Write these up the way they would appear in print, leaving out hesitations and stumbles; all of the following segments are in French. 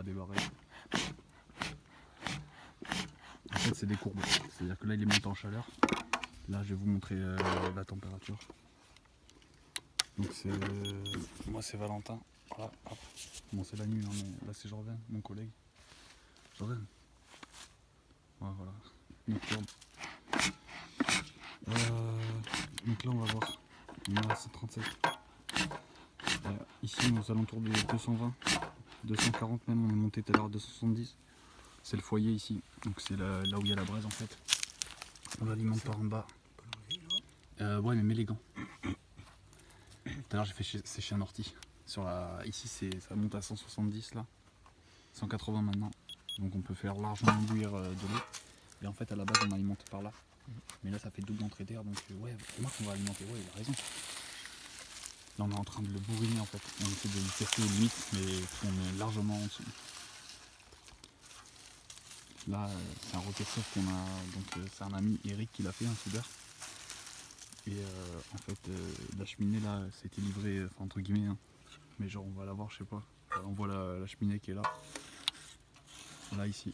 débarrer. En fait c'est des courbes, c'est-à-dire que là il est monté en chaleur. Là je vais vous montrer la température. Donc c'est moi c'est Valentin. Voilà, hop. Bon c'est la nuit hein, mais là c'est Jordan, mon collègue. Jordan. Ouais, voilà. Nocturne. Donc là on va voir. On est à 137. Ici aux alentours de 220, 240 même, on est monté tout à l'heure à 270. C'est le foyer ici, donc c'est là où il y a la braise en fait. On l'alimente par en bas. Ouais mais mets les gants. Tout à l'heure j'ai fait sécher un ortie. Ici ça monte à 170 là, 180 maintenant. Donc on peut faire largement bouillir de l'eau. Et en fait à la base on alimente par là. Mais là ça fait double entrée d'air donc ouais, moi qu'on va alimenter, ouais il a raison. Là on est en train de le bourriner en fait. On essaie de lui tester aux limites mais on est largement en dessous. Là c'est un rocket soft qu'on a, donc c'est un ami Eric qui l'a fait, un soudeur. Et en fait la cheminée là c'était livré enfin, entre guillemets hein. Mais genre on va la voir je sais pas. On voit la cheminée qui est là. Là ici.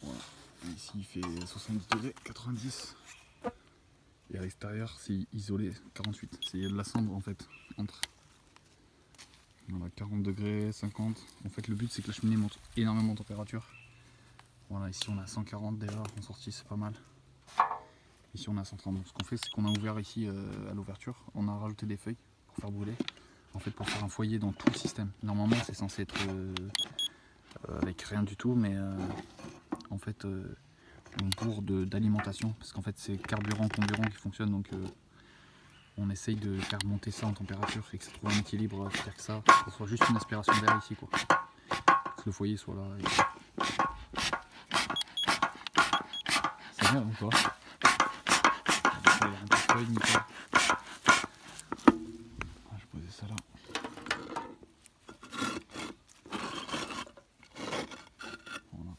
Voilà. Et ici il fait 70 degrés, 90. Et à l'extérieur c'est isolé 48. C'est de la cendre en fait entre. Voilà 40 degrés, 50. En fait le but c'est que la cheminée monte énormément en température. Voilà ici on a 140 déjà en sortie, c'est pas mal. Ici on a 130. Donc ce qu'on fait c'est qu'on a ouvert ici à l'ouverture, on a rajouté des feuilles pour faire brûler. En fait pour faire un foyer dans tout le système. Normalement c'est censé être avec rien du tout mais en fait on bourre d'alimentation parce qu'en fait c'est carburant comburant qui fonctionne donc on essaye de faire monter ça en température et que ça trouve un équilibre, c'est-à-dire que ça soit juste une aspiration d'air ici quoi. Que le foyer soit là. C'est bien ou pas? Je vais poser ça là. Voilà.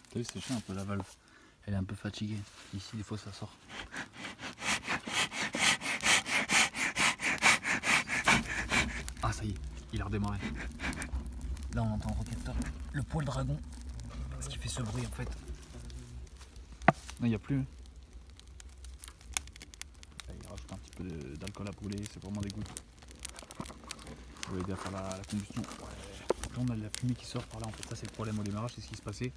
T'as vu, c'est chiant un peu la valve. Elle est un peu fatiguée. Ici des fois ça sort. Ah ça y est, il a redémarré. Là on entend le rocket le poil dragon. Ce qui fait ce bruit en fait. Non il n'y a plus. Là, il rajoute un petit peu d'alcool à brûler, c'est vraiment dégoûtant. Ça va aider à faire la combustion. Ouais. Là on a de la fumée qui sort par là, en fait ça c'est le problème au démarrage, c'est ce qui se passait.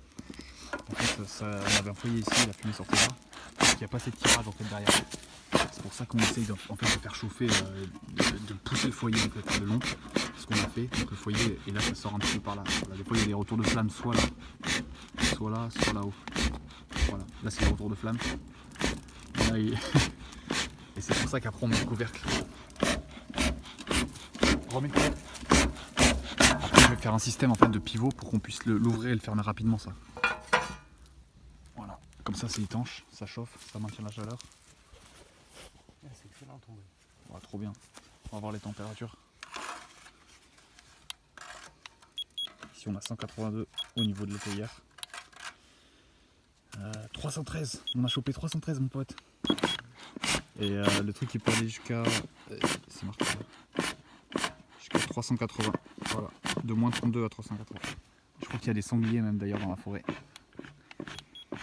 En fait on avait un foyer ici, la fumée sortait là. Il n'y a pas assez de tirage en fait derrière. C'est pour ça qu'on essaye en fait, de faire chauffer, de pousser le foyer en fait, le long. C'est ce qu'on a fait, donc le foyer, et là ça sort un petit peu par là. Voilà, des fois il y a des retours de flamme soit là, soit là, soit là-haut. Voilà, là c'est le retour de flamme. Là, et c'est pour ça qu'après on met le couvercle. Remets le couvercle. Après je vais faire un système en fait de pivot pour qu'on puisse l'ouvrir et le fermer rapidement ça. Voilà, comme ça c'est étanche, ça chauffe, ça maintient la chaleur. C'est excellent ton bruit. Ouais, trop bien. On va voir les températures. Ici on a 182 au niveau de l'étayère. 313, on a chopé 313 mon pote. Et le truc qui peut aller jusqu'à. C'est marqué là. Jusqu'à 380. Voilà. De moins 32 à 380. Je crois qu'il y a des sangliers même d'ailleurs dans la forêt.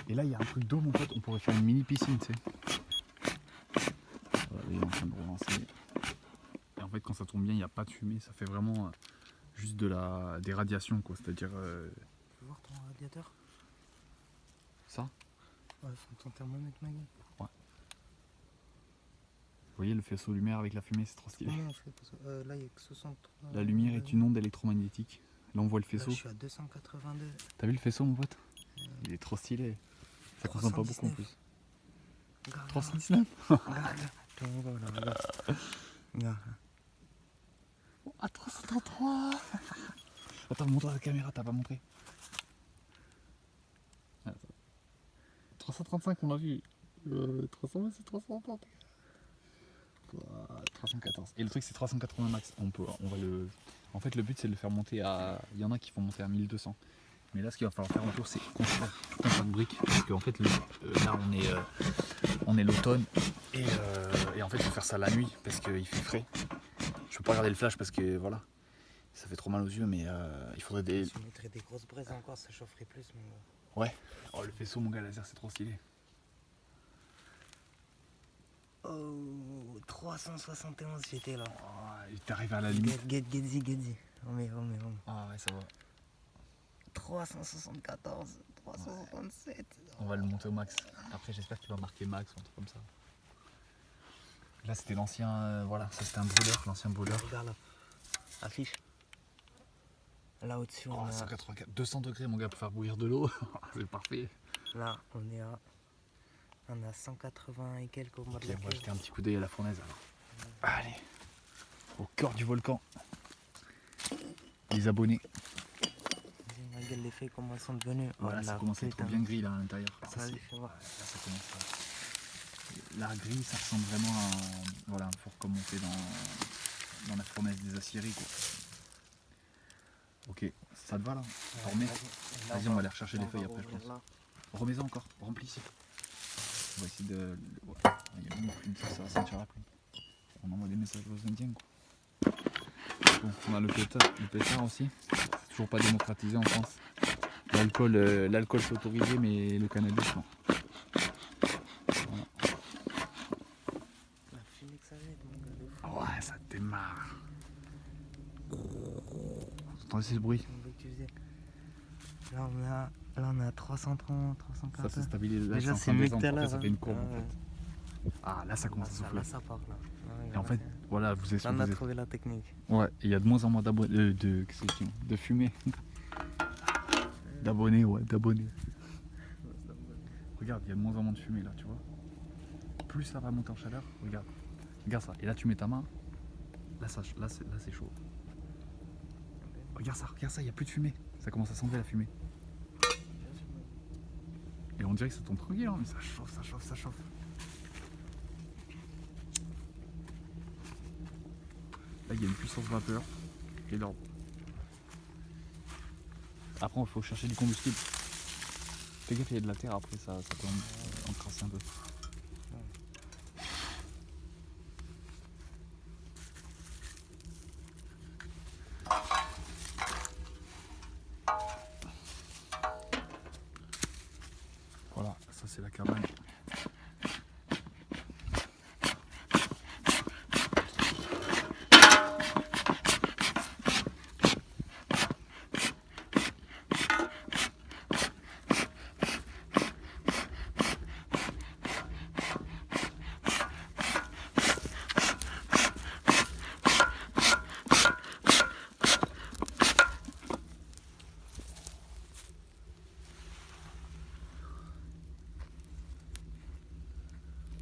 Et là il y a un truc d'eau mon pote, on pourrait faire une mini piscine tu sais. Voilà, il est en train de relancer. Et en fait quand ça tombe bien il n'y a pas de fumée, ça fait vraiment juste des radiations quoi. C'est-à-dire. Tu peux voir ton radiateur? Ça? Ouais, ton thermomètre Maggie. Ouais. Vous voyez le faisceau lumière avec la fumée, c'est trop stylé. Comment on fait pour ça là il y a que 63. La lumière est une onde électromagnétique. Là on voit le faisceau. Là, je suis à 282. T'as vu le faisceau mon pote? Il est trop stylé. Ça consomme pas beaucoup en plus. 319. Regarde. Ah 333. Attends, montre à la caméra, t'as pas montré. 335 on l'a vu. 320 c'est 330. 314. Et le truc c'est 380 max. On va le. En fait le but c'est de le faire monter à. Il y en a qui font monter à 1200. Mais là, ce qu'il va falloir faire autour, c'est construire tout un tas de briques. Parce qu'en fait, là, on est l'automne. Et en fait, il faut faire ça la nuit parce qu'il fait frais. Je peux pas regarder le flash parce que voilà, ça fait trop mal aux yeux. Mais il faudrait des. Tu mettrais des grosses braises encore, ça chaufferait plus. Mais... Ouais. Oh, le faisceau, mon gars, laser, c'est trop stylé. Oh, 371 j'étais là. Oh, t'arrives à la limite. Get-y. On met. Ah ouais, ça va. 374, 367. On va le monter au max. Après, j'espère qu'il va marquer max ou un truc comme ça. Là, c'était l'ancien. Voilà, ça c'était un brûleur, l'ancien brûleur. Regarde là. Affiche. Là au-dessus, Oh, on a... 184, 200 degrés, mon gars, pour faire bouillir de l'eau. C'est parfait. Là, on est à... On a 180 et quelques au mois de Ok, la on va cave. jeter un petit coup d'œil à la fournaise alors. Allez, au cœur du volcan. Les abonnés. Regarde les feuilles comment elles sont devenues. Voilà, ça commence à être bien gris là à l'intérieur. Ça, c'est- il fait voir. là, ça commence à... La gris, ça ressemble vraiment à voilà, un four comme on fait dans la fournaise des aciéries, quoi. Ok, ça te va là? T'en remets? Vas-y, on va aller rechercher les feuilles après, je pense. Remets-en encore, remplis ici. On va essayer de... Ouais. Il y a une plume, ça va sentir la plume. On envoie des messages aux Indiens, quoi. Bon, on a le pétard aussi. C'est toujours pas démocratisé en France. L'alcool c'est autorisé, mais le cannabis non. Voilà. La fumée que ça jette, mon gars, de fou. Ouais, ça démarre. Vous entendez ce bruit? C'est un bruit que tu faisais. Là, on a 330, Ça 340. c'est stabilisé. Là, Déjà, en c'est train de mieux que descendre. tout à Après, l'heure. ça fait une courbe hein. en fait. Ah, là ça commence à souffler. Là, ça part là. Et en fait, voilà, vous êtes Là, on a trouvé la technique. Ouais, et il y a de moins en moins d'abonnés, de fumée. D'abonnés, ouais, d'abonnés. Regarde, il y a de moins en moins de fumée là, tu vois. Plus ça va monter en chaleur, regarde. Regarde ça. Et là, tu mets ta main. Là, c'est chaud. Regarde ça, il n'y a plus de fumée. Ça commence à s'enlever la fumée. Et on dirait que ça tombe tranquille, hein, mais ça chauffe, ça chauffe, ça chauffe. Là, il y a une puissance vapeur énorme. Après, il faut chercher du combustible. Fais gaffe, il y a de la terre après, ça peut encrasser un peu. Voilà, ça c'est la cabane.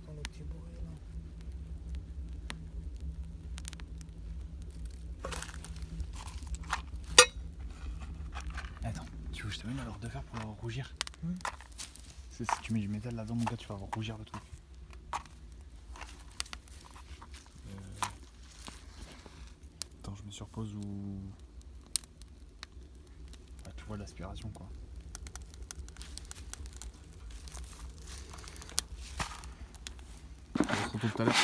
Le petit bruit là. Attends, tu veux que je te mette à l'heure de fer pour rougir? Hmm. Si tu mets du métal là-dedans, mon gars, tu vas rougir le truc. Attends, je me surpose où... Ah, tu vois l'aspiration quoi. On se retrouve tout à l'heure.